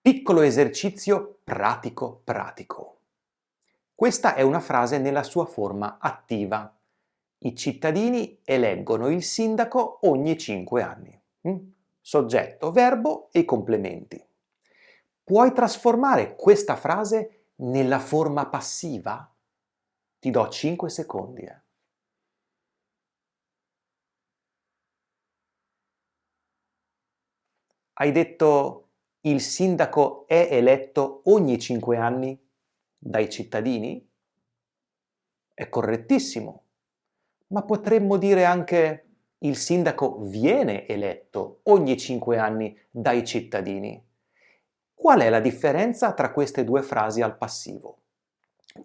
Piccolo esercizio pratico pratico. Questa è una frase nella sua forma attiva. I cittadini eleggono il sindaco ogni 5 anni. Soggetto, verbo e i complementi. Puoi trasformare questa frase nella forma passiva? Ti do 5 secondi. Hai detto il sindaco è eletto ogni 5 anni dai cittadini? È correttissimo, ma potremmo dire anche il sindaco viene eletto ogni 5 anni dai cittadini. Qual è la differenza tra queste due frasi al passivo?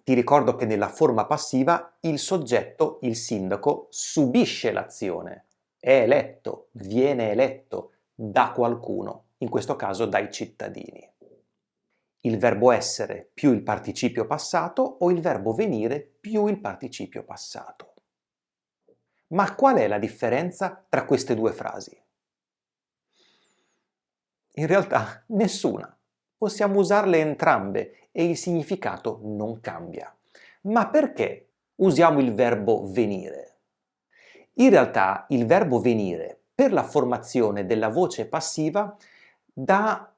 Ti ricordo che nella forma passiva il soggetto, il sindaco, subisce l'azione, è eletto, viene eletto da qualcuno, in questo caso dai cittadini. Il verbo essere più il participio passato o il verbo venire più il participio passato. Ma qual è la differenza tra queste due frasi? In realtà nessuna. Possiamo usarle entrambe e il significato non cambia. Ma perché usiamo il verbo venire? In realtà il verbo venire per la formazione della voce passiva dà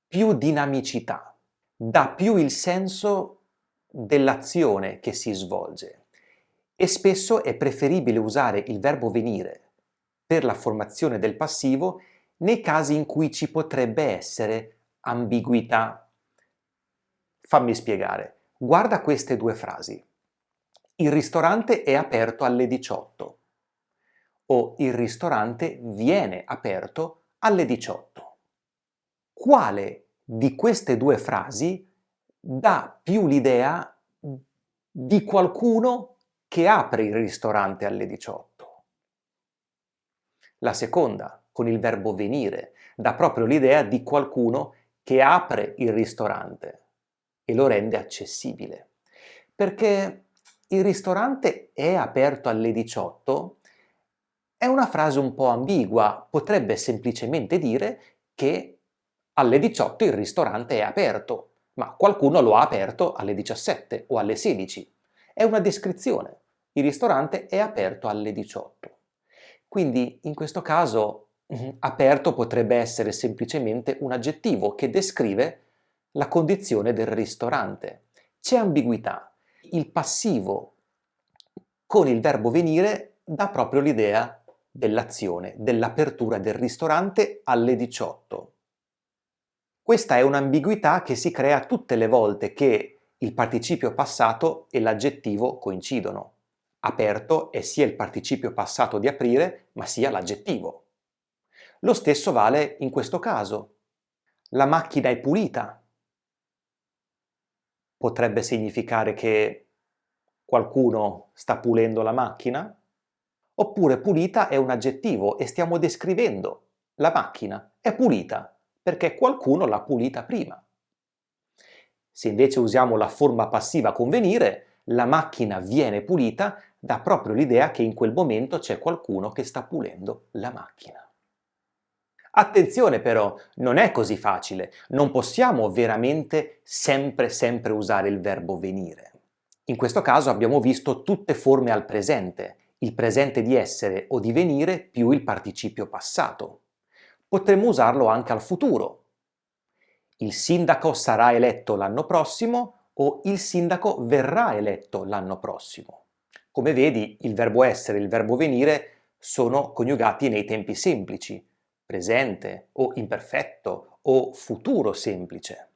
più dinamicità, dà più il senso dell'azione che si svolge e spesso è preferibile usare il verbo venire per la formazione del passivo nei casi in cui ci potrebbe essere ambiguità. Fammi spiegare. Guarda queste due frasi. Il ristorante è aperto alle 18 o il ristorante viene aperto alle 18. Quale di queste due frasi dà più l'idea di qualcuno che apre il ristorante alle 18? La seconda, con il verbo venire, dà proprio l'idea di qualcuno che apre il ristorante e lo rende accessibile. Perché il ristorante è aperto alle 18 è una frase un po' ambigua, potrebbe semplicemente dire che alle 18 il ristorante è aperto, ma qualcuno lo ha aperto alle 17 o alle 16. È una descrizione. Il ristorante è aperto alle 18. Quindi in questo caso aperto potrebbe essere semplicemente un aggettivo che descrive la condizione del ristorante. C'è ambiguità. Il passivo con il verbo venire dà proprio l'idea dell'azione, dell'apertura del ristorante alle 18. Questa è un'ambiguità che si crea tutte le volte che il participio passato e l'aggettivo coincidono. Aperto è sia il participio passato di aprire, ma sia l'aggettivo. Lo stesso vale in questo caso. La macchina è pulita. Potrebbe significare che qualcuno sta pulendo la macchina? Oppure pulita è un aggettivo e stiamo descrivendo la macchina. È pulita perché qualcuno l'ha pulita prima. Se invece usiamo la forma passiva con venire, la macchina viene pulita, dà proprio l'idea che in quel momento c'è qualcuno che sta pulendo la macchina. Attenzione però, non è così facile, non possiamo veramente sempre usare il verbo venire. In questo caso abbiamo visto tutte forme al presente, il presente di essere o di venire più il participio passato. Potremmo usarlo anche al futuro. Il sindaco sarà eletto l'anno prossimo o il sindaco verrà eletto l'anno prossimo. Come vedi, il verbo essere e il verbo venire sono coniugati nei tempi semplici, presente o imperfetto o futuro semplice.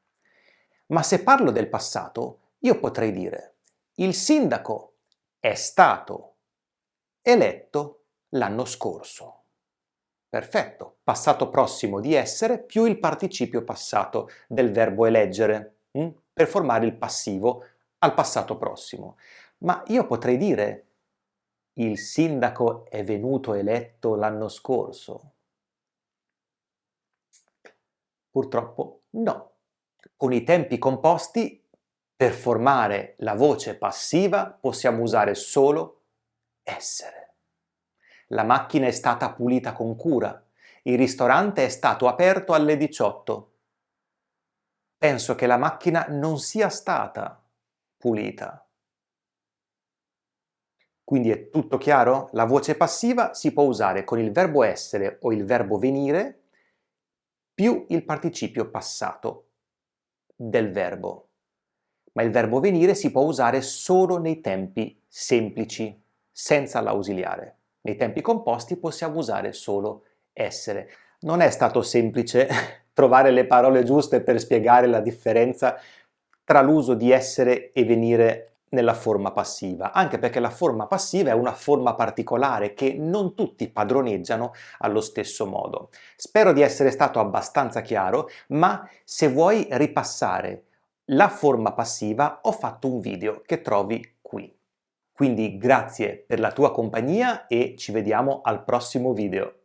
Ma se parlo del passato, io potrei dire il sindaco è stato eletto l'anno scorso. Perfetto, passato prossimo di essere più il participio passato del verbo eleggere, per formare il passivo al passato prossimo. Ma io potrei dire il sindaco è venuto eletto l'anno scorso? Purtroppo no. Con i tempi composti, per formare la voce passiva possiamo usare solo essere. La macchina è stata pulita con cura. Il ristorante è stato aperto alle 18. penso che la macchina non sia stata pulita. Quindi è tutto chiaro? La voce passiva si può usare con il verbo essere o il verbo venire più il participio passato del verbo. Ma il verbo venire si può usare solo nei tempi semplici, senza l'ausiliare. Nei tempi composti possiamo usare solo essere. Non è stato semplice trovare le parole giuste per spiegare la differenza tra l'uso di essere e venire nella forma passiva, anche perché la forma passiva è una forma particolare che non tutti padroneggiano allo stesso modo. Spero di essere stato abbastanza chiaro, ma se vuoi ripassare la forma passiva ho fatto un video che trovi qui. Quindi grazie per la tua compagnia e ci vediamo al prossimo video.